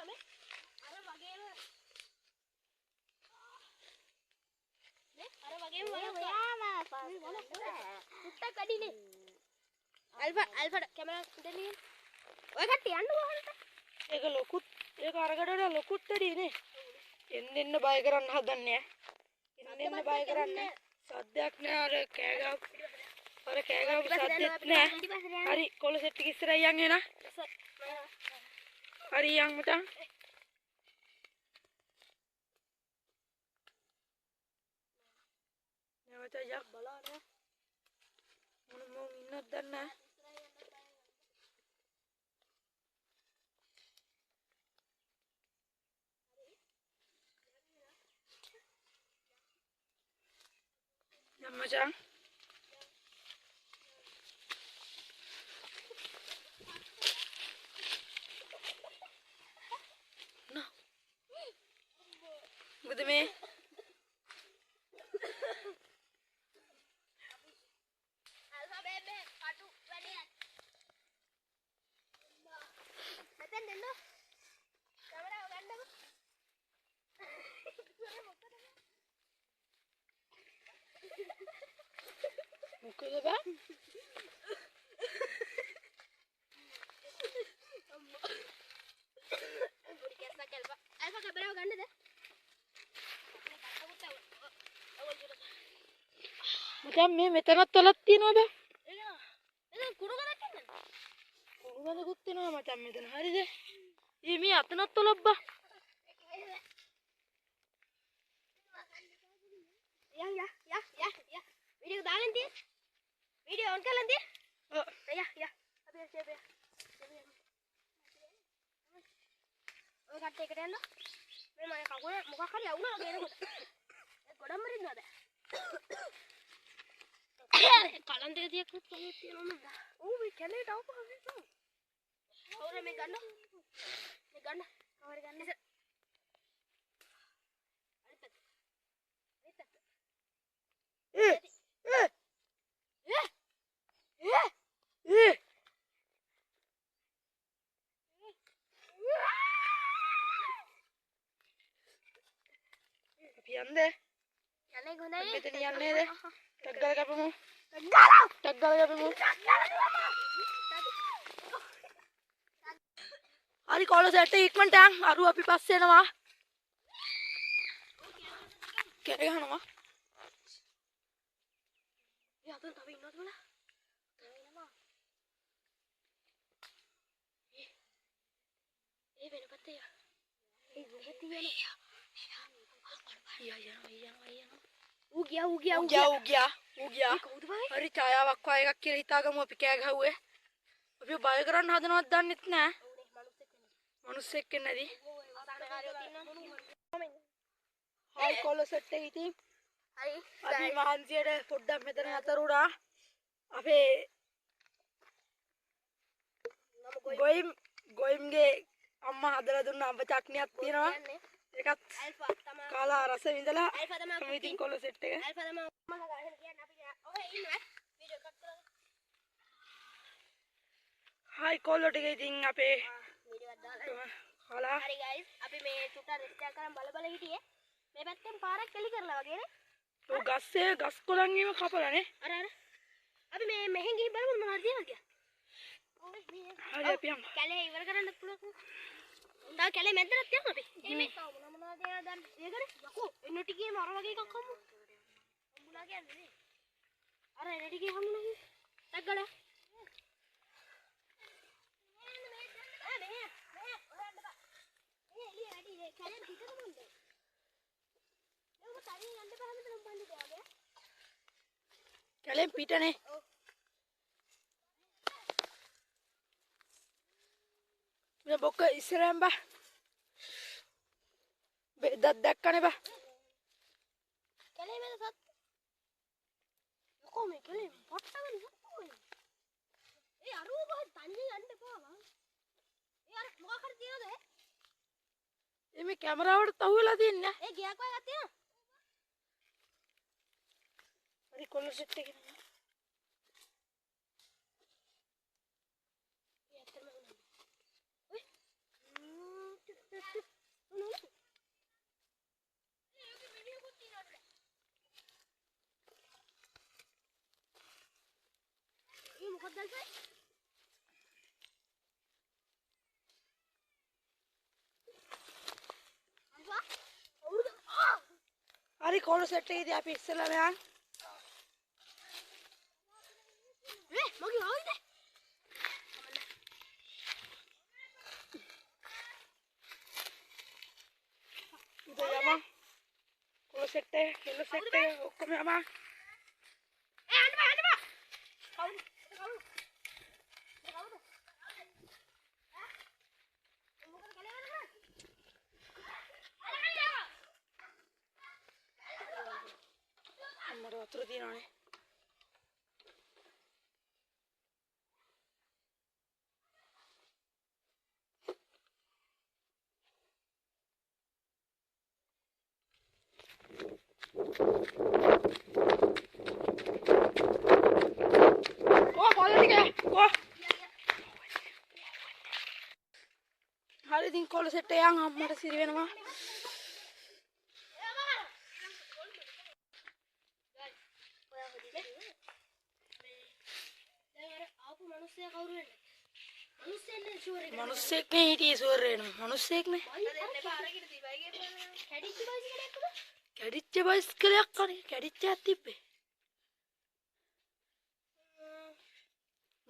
මේ අර වගේම නේ අර වගේම පුට්ටක් වැඩිනේ අල්ෆා කැමරා දෙන්නේ ඔය කට්ටිය යන්න කොහොමද ඒක ලොකුත් ඒක අරකට ලොකුත් වැඩිනේ එන්න බය කරන්න හදන්නේ එන්න බය කරන්නේ සද්දයක් නෑ අර කෑගාපු සද්දෙත් නෑ හරි කොළ සෙට් එක ඉස්සරහ යන් එන හරි යන් මචං නැවත යක් බලන්න මොන ඉන්නත් දන්නේ මචං මොකද මේ අල්ෆා බේබේ කටු වැඩියක් මෙතෙන් දෙන්න කැමරාව ගන්නකො මොකද බෑ පොඩි කැස්සක් අල්ෆා කැමරාව ගන්නද මචං මේ මෙතනත් තලක් තියනවද එතන කුණු ගලක් ඉන්නද කුණු ගලකුත් තියෙනවා මචං මෙතන හරිද මේ අතනත් තලක් බා යා වීඩියෝ දාගෙන තිය වීඩියෝ ඔන් කරලා තිය යා අපි ඔය කට්ට එකට යන්න මේ මම කකුල මොකක් හරි අවුනා ගේනකොට ගොඩක් මරින්නවද කලන් දෙක තියකුත් කලිය තියෙනවා නේද මේ කැලේට આવපුවා මේක අවුල මේ ගන්න කවර ගන්න අපි යන්නේ යන්නේ හොඳයි මෙතන යන්නේද ටක් ගාලා කපමු හරි කොළ සෙට් එක ඉක්මනට යන් අරු අපි පස්සේ එනවා කෑ ගහනවා අතන තව ඉන්නවද බලන්න තව ඉන්නවා ඒ වෙන පැත්තේ ඌ ගියා කවුද බයි හරි ඡායාවක් වගේ එකක් කියලා හිතාගමු අපි කෑ ගහුවේ අපි බය කරන්න හදනවත් දන්නෙත් නෑ මිනිස්සෙක් නැති හයි කොළ සෙට් එක ඉතින් හරි අපි මහන්සියට පොඩ්ඩක් මෙතන අතර උනා අපේ ගොයිම්ගේ අම්මා හදලා දුන්න අඹ චට්නියක් තියෙනවා ඒකත් අල්ෆා තමයි කාලා රස විඳලා අල්ෆා තමයි අපි ඉතින් කොළ සෙට් එක අල්ෆා තමයි අම්මලා ගහගෙන කියන්නේ අපි ඔය ඉන්නවා වීඩියෝ කට් කරලා හයි කොල්ලෝ ටික ඉතින් අපේ වීඩියෝ එකක් දාලා කාලා හරි ගයිස් අපි මේ චුට්ටක් රිස්ට් එකක් කරන් බල හිටියේ මේ පැත්තෙන් පාරක් එලි කරලා වගේනේ ඔය ගස්සේ ගස් කොළන් එහෙම කපලානේ අර අපි මේ මෙහෙන් ගිහින් බලමු මොනවද තියෙනවද කියලා හරි අපි යමු කැලේ ඉවර කරන්න පුළුවන් උන්දා කැලේ මැද්දට යමු අපි මේ මොනවද තියෙනවද දැන් ඒකනේ යකෝ එන්න ටිකේම අර වගේ එකක් හම්බු හම්බුලා කියන්නේ නේ අර එන්න ටිකේ හම්බුනේ ටග්ගල කැලෙන් පිටනේ මේ බොක්ක ඉස්සරහන් බා බෙදක් දැක්කනේ බා කැලේ මැද සත් යකෝ මේ කැලේ පට්ටගෙන යකෝ ඒ අරුව බහ තන්නේ යන්න එපා වා ඒ අර මොකක් හරි තියනද මේ කැමරාවට තහුවෙලා තියන්නේ ඒ ගියක් වගේ තියෙනවා හරි කොල්ල සෙට් එක හරි කොළ සෙට් එකේදී අපි ඉස්සෙල්ලා මෙයන් මගේ ආයිද උදේ යම කොළ සෙට් එක කෙල්ල සෙට් එක ඔක්කොම යම යන්න බා කවුද අම්මට වතුර තියනවනේ හරි ඉතින් කොළ සෙට් එක යන් අම්මට සිරි වෙනවා මිනිස්සෙක් නේ හිටියේ සුවර් වෙනවා මිනිස්සෙක් නේ කැඩිච්ච බයිස්කලයක් අනේ කැඩිච්චයක් තිබ්බේ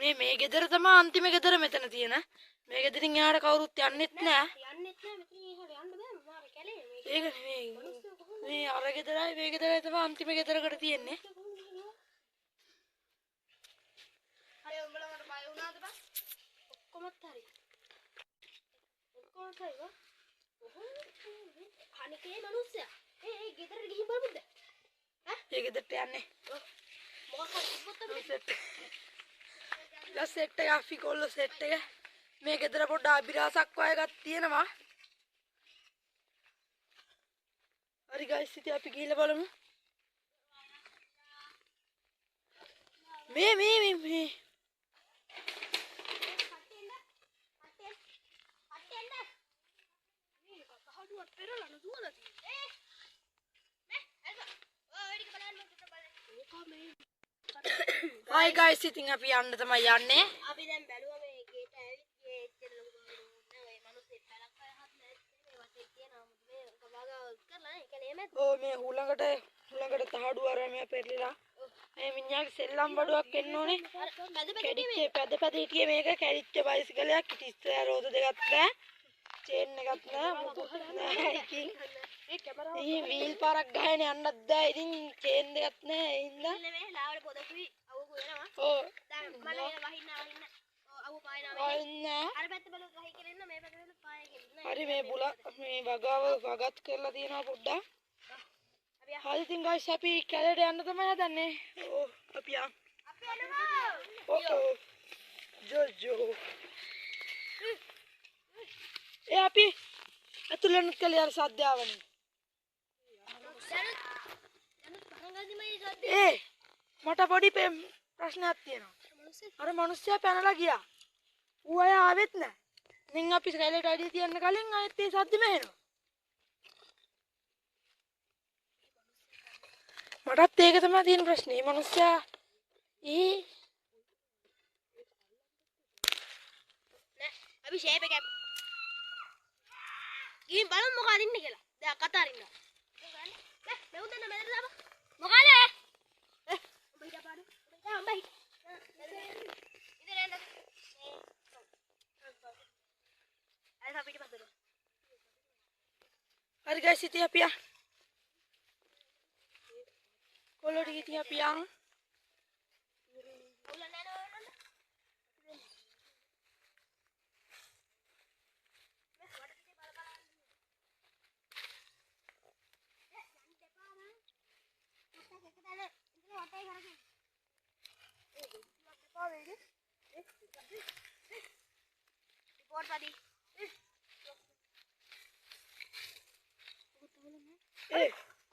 මේ ගෙදර තමයි අන්තිම ගෙදර මෙතන තියෙන මේ ගෙදරින් එහාට කවුරුත් යන්නෙත් නෑ ඒක නෙමෙයි මේ අර ගෙදරයි මේ ගෙදරයි තමයි අන්තිම ගෙදරකට තියෙන්නේ හරි උඹලා මට බය වුණාද බං ඔක්කොමත් හරි ඔක්කොමත් හරි අනිකේ මිනිස්සයා ඒ ගෙදරට ගිහින් බලමුද ඒ ගෙදරට යන්නේ මොකක් හරි ඉස්සොත් අපි සෙට් එක අපි කොල්ල සෙට් එක මේ ගෙදර පොඩ්ඩක් අභිරහසක් වයගත් තියෙනවා හරි ගයිස් ඉතින් අපි ගිහලා බලමු මේ Hi guys, ඉතින් අපි යන්න තමයි යන්නේ. අපි දැන් බැලුවා මේ ගේට ඇවිත් ගේ එච්චර ලොකු නෑ ඔය මිනිස්සු පැලක් අය හත් නෑ මේ වටේ තියෙනවා මේ කබාගාව කරලා නේ කලේ මැද ඕ මේ හුලඟට තහඩුව අරන් මේ පෙරලිලා මේ මිනිහාගේ සෙල්ලම් බඩුවක් එන්න ඕනේ කැඩිච්ච පැද හිටියේ මේක කැඩිච්ච බයිසිකලයක් ඉතිස්සෑ රෝද දෙකක් නෑ චේන් එකක් නෑ මුකුත් නෑ ඉතින් මේ කැමරාව ඉතින් වීල් පාරක් ගහගෙන යන්නත් බෑ ඉතින් චේන් දෙකක් නෑ ඒ හින්දා නෙමෙයි ලාවල පොදකුයි අවුකු වෙනවා ඕ දැන් මම වහින්න අවු පායනවා අර පැත්ත බලුවා වහි කෙරෙන්න මේ පැත්ත බලුවා පාය කෙරෙන්න හරි මේ මේ වගාව වගත් කරලා තියෙනවා පොඩ්ඩක් හරි ඉතින් guys අපි කැලේට යන්න තමයි හදන්නේ ඕ අපි යනවා ජෝජෝ අපි අතුලන්න කලේ අර සද්දාවනේ මට පොඩි ප්‍රශ්නයක් තියෙනවා අර මිනිස්සයා පැනලා ගියා ඌ අය ආවෙත් නැහැ දැන් අපි කැලේට අඩිය තියන්න කලින් ආයෙත් ඒ සද්දෙම එනවා මටත් ඒක තමයි තියෙන ප්‍රශ්නේ මේ මිනිස්සයා අපි ෂේප් එක ගිහින් බලමු මොකක්ද ඉන්නේ කියලා. දැන් කතා අරින්න. ඈ මෙවුන් දෙන්න මෙතන දාපන්. මොකද? උඹ ඉඳ පාඩු. උඹ හිට. ඉතින් එන්න. අය අපිට පස්සට. හරි guys ඉතින් අපි කොල්ලෝ ටික ඉතින් අපි උල නෑ रिपोर्ट वाली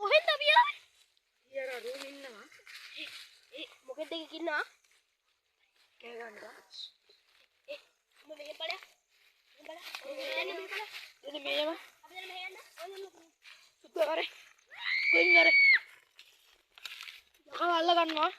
कोहेन तबिया यार रूम इन्නවා මොකෙද දෙක ඉන්නවා කෑ ගන්නවා උඹ මෙහෙ බලයක් එන්න මේව අපි දැන් මෙහෙ යන්න සුද්ධ කරේ කොයින් කරේ යකව අල්ල ගන්නවා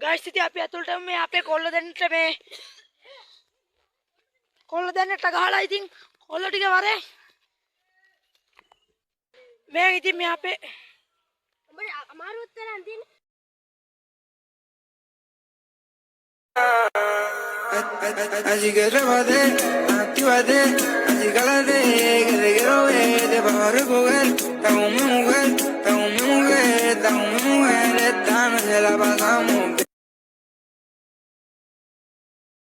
ගයිස් ඉතින් අපි ඇතුළට මේ අපේ කොල්ල දෙන්නට මේ කොල්ල දෙන්නට ගහලා ඉතින් කොල්ල ටික වරේ මේ ඉතින් මේ අපේ උඹට අමාරුවත් වෙලා තියෙන්නේ Así que trépate, actívate, así cálate, que te quiero ver, te vas a recoger, está con mi mujer, está con mi mujer, está con mi mujer, esta noche la pasamos